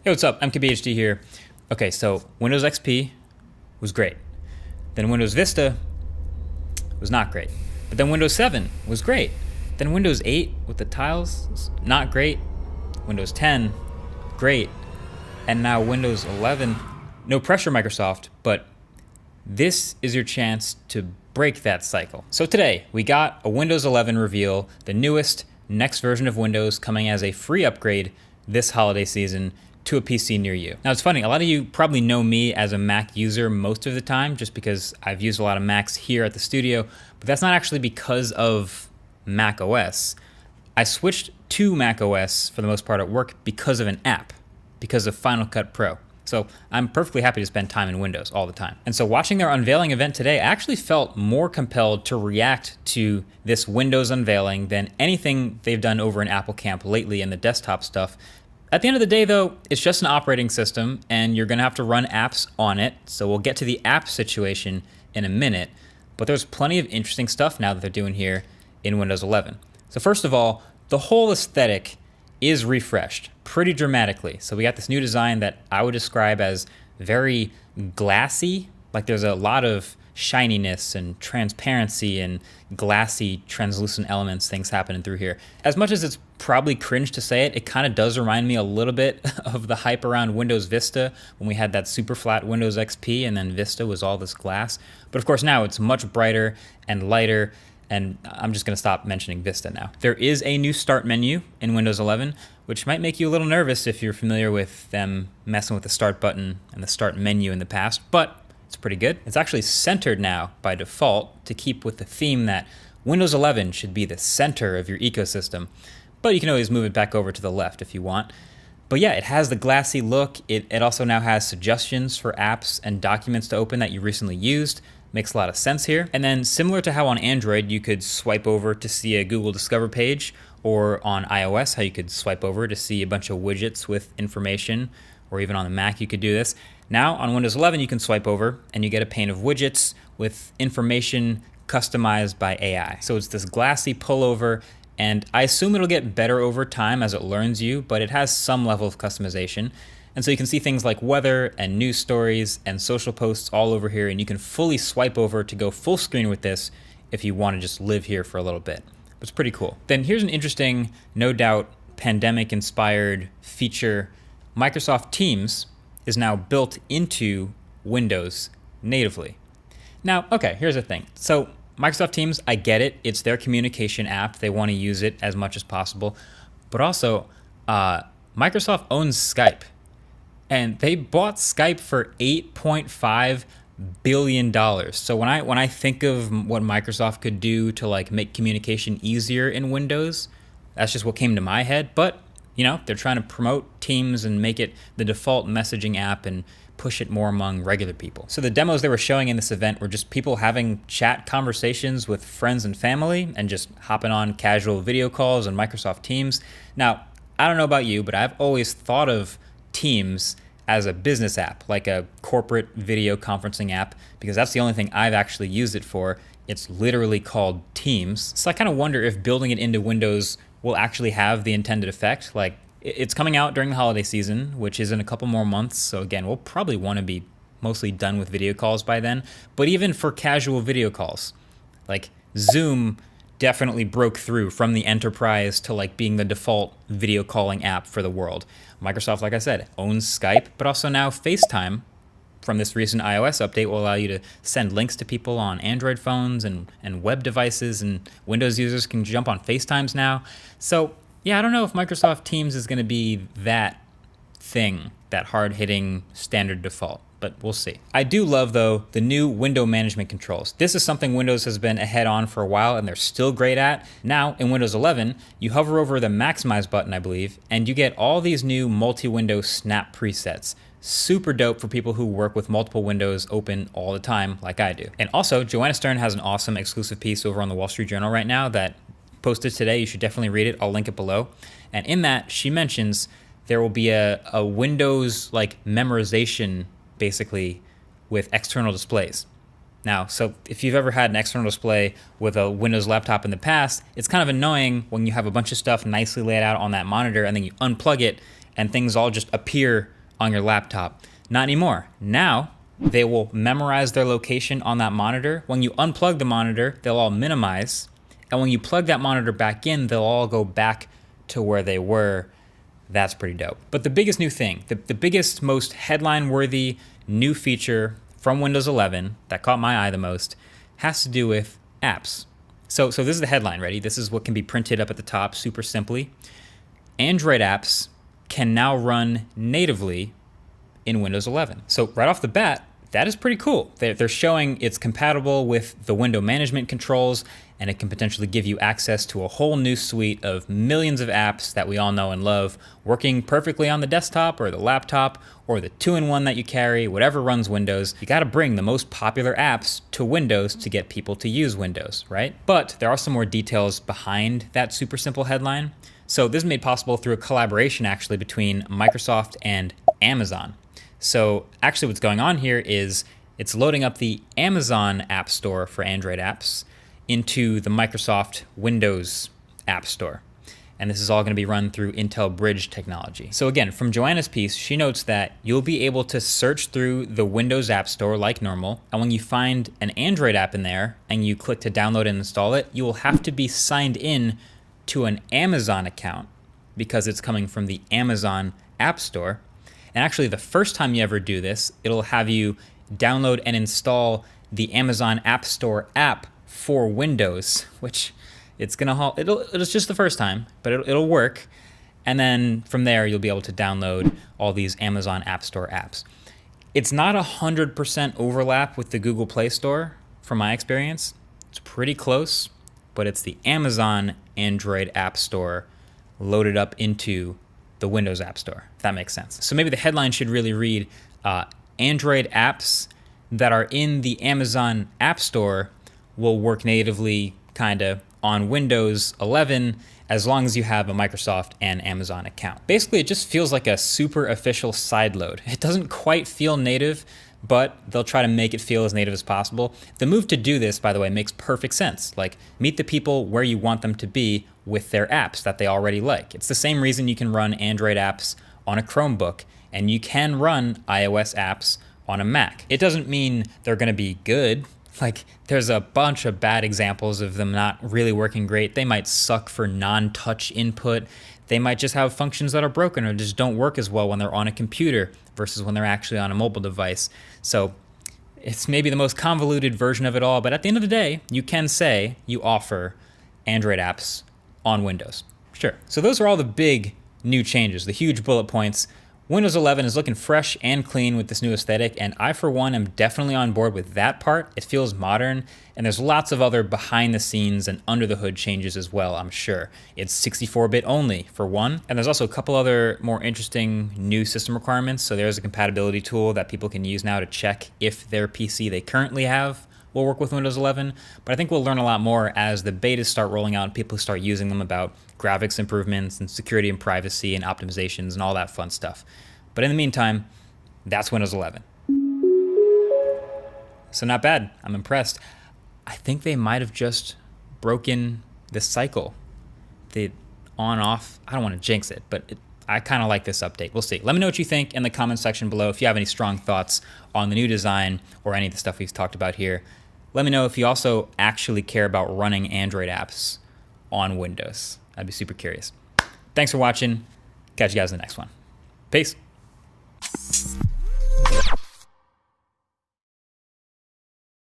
Hey, what's up? MKBHD here. Okay, so Windows XP was great. Then Windows Vista was not great. But then Windows 7 was great. Then Windows 8 with the tiles was not great. Windows 10, great. And now Windows 11, no pressure Microsoft, but this is your chance to break that cycle. So today we got a Windows 11 reveal, the newest, next version of Windows coming as a free upgrade this holiday season to a PC near you. Now it's funny, a lot of you probably know me as a Mac user most of the time just because I've used a lot of Macs here at the studio, but that's not actually because of Mac OS. I switched to Mac OS for the most part at work because of an app, because of Final Cut Pro. So I'm perfectly happy to spend time in Windows all the time. And so watching their unveiling event today, I actually felt more compelled to react to this Windows unveiling than anything they've done over in Apple Camp lately in the desktop stuff. At the end of the day, though, it's just an operating system, and you're going to have to run apps on it, so we'll get to the app situation in a minute, but there's plenty of interesting stuff now that they're doing here in Windows 11. So first of all, the whole aesthetic is refreshed pretty dramatically. So we got this new design that I would describe as very glassy, like there's a lot of shininess and transparency and glassy, translucent elements, things happening through here. As much as it's probably cringe to say it, it kind of does remind me a little bit of the hype around Windows Vista when we had that super flat Windows XP and then Vista was all this glass. But of course now it's much brighter and lighter, and I'm just going to stop mentioning Vista now. There is a new start menu in Windows 11, which might make you a little nervous if you're familiar with them messing with the start button and the start menu in the past, but it's pretty good. It's actually centered now by default to keep with the theme that Windows 11 should be the center of your ecosystem, but you can always move it back over to the left if you want. But yeah, it has the glassy look. It also now has suggestions for apps and documents to open that you recently used. Makes a lot of sense here. And then similar to how on Android you could swipe over to see a Google Discover page, or on iOS how you could swipe over to see a bunch of widgets with information, or even on the Mac you could do this. Now on Windows 11 you can swipe over and you get a pane of widgets with information customized by AI. So it's this glassy pullover, and I assume it'll get better over time as it learns you, but it has some level of customization. And so you can see things like weather and news stories and social posts all over here, and you can fully swipe over to go full screen with this if you want to just live here for a little bit. It's pretty cool. Then here's an interesting, no doubt pandemic-inspired feature. Microsoft Teams is now built into Windows natively. Now, okay, here's the thing. So Microsoft Teams, I get it. It's their communication app. They want to use it as much as possible. But also, Microsoft owns Skype. And they bought Skype for $8.5 billion. So when I think of what Microsoft could do to like make communication easier in Windows, that's just what came to my head. But you know, they're trying to promote Teams and make it the default messaging app and push it more among regular people. So the demos they were showing in this event were just people having chat conversations with friends and family and just hopping on casual video calls on Microsoft Teams. Now, I don't know about you, but I've always thought of Teams as a business app, like a corporate video conferencing app, because that's the only thing I've actually used it for. It's literally called Teams. So I kind of wonder if building it into Windows will actually have the intended effect. Like, it's coming out during the holiday season, which is in a couple more months. So again, we'll probably want to be mostly done with video calls by then. But even for casual video calls, like Zoom definitely broke through from the enterprise to like being the default video calling app for the world. Microsoft, like I said, owns Skype, but also now FaceTime from this recent iOS update will allow you to send links to people on Android phones and web devices, and Windows users can jump on FaceTimes now. So yeah, I don't know if Microsoft Teams is going to be that thing, that hard-hitting standard default, but we'll see. I do love, though, the new window management controls. This is something Windows has been ahead on for a while, and they're still great at. Now, in Windows 11, you hover over the Maximize button, I believe, and you get all these new multi-window snap presets. Super dope for people who work with multiple windows open all the time, like I do. And also, Joanna Stern has an awesome exclusive piece over on the Wall Street Journal right now that posted today. You should definitely read it. I'll link it below. And in that, she mentions there will be a Windows like memorization, basically, with external displays. Now, so if you've ever had an external display with a Windows laptop in the past, it's kind of annoying when you have a bunch of stuff nicely laid out on that monitor and then you unplug it and things all just appear on your laptop. Not anymore. Now, they will memorize their location on that monitor. When you unplug the monitor, they'll all minimize. And when you plug that monitor back in, they'll all go back to where they were. That's pretty dope. But the biggest new thing, the biggest, most headline-worthy new feature from Windows 11 that caught my eye the most has to do with apps. So this is the headline, ready? This is what can be printed up at the top super simply. Android apps can now run natively in Windows 11. So right off the bat, that is pretty cool. They're showing it's compatible with the window management controls, and it can potentially give you access to a whole new suite of millions of apps that we all know and love, working perfectly on the desktop or the laptop or the 2-in-1 that you carry, whatever runs Windows. You gotta bring the most popular apps to Windows to get people to use Windows, right? But there are some more details behind that super simple headline. So this is made possible through a collaboration actually between Microsoft and Amazon. So actually what's going on here is it's loading up the Amazon App Store for Android apps into the Microsoft Windows App Store. And this is all going to be run through Intel Bridge technology. So again, from Joanna's piece, she notes that you'll be able to search through the Windows App Store like normal. And when you find an Android app in there and you click to download and install it, you will have to be signed in to an Amazon account because it's coming from the Amazon App Store. And actually, the first time you ever do this, it'll have you download and install the Amazon App Store app for Windows, which it's just the first time, but it'll work. And then from there, you'll be able to download all these Amazon App Store apps. It's not 100% overlap with the Google Play Store, from my experience. It's pretty close, but it's the Amazon Android App Store loaded up into the Windows App Store, if that makes sense. So maybe the headline should really read, Android apps that are in the Amazon App Store will work natively kinda on Windows 11 as long as you have a Microsoft and Amazon account. Basically, it just feels like a super official sideload. It doesn't quite feel native, but they'll try to make it feel as native as possible. The move to do this, by the way, makes perfect sense. Like, meet the people where you want them to be with their apps that they already like. It's the same reason you can run Android apps on a Chromebook, and you can run iOS apps on a Mac. It doesn't mean they're gonna be good. Like, there's a bunch of bad examples of them not really working great. They might suck for non-touch input. They might just have functions that are broken or just don't work as well when they're on a computer versus when they're actually on a mobile device. So it's maybe the most convoluted version of it all, but at the end of the day, you can say you offer Android apps on Windows. Sure. So those are all the big new changes, the huge bullet points. Windows 11 is looking fresh and clean with this new aesthetic, and I, for one, am definitely on board with that part. It feels modern, and there's lots of other behind-the-scenes and under-the-hood changes as well, I'm sure. It's 64-bit only, for one, and there's also a couple other more interesting new system requirements. So there's a compatibility tool that people can use now to check if their PC they currently have will work with Windows 11, but I think we'll learn a lot more as the betas start rolling out and people start using them about graphics improvements and security and privacy and optimizations and all that fun stuff. But in the meantime, that's Windows 11. So not bad. I'm impressed. I think they might have just broken this cycle. The on-off, I don't want to jinx it, but I kind of like this update. We'll see. Let me know what you think in the comment section below. If you have any strong thoughts on the new design or any of the stuff we've talked about here. Let me know if you also actually care about running Android apps on Windows. I'd be super curious. Thanks for watching. Catch you guys in the next one. Peace.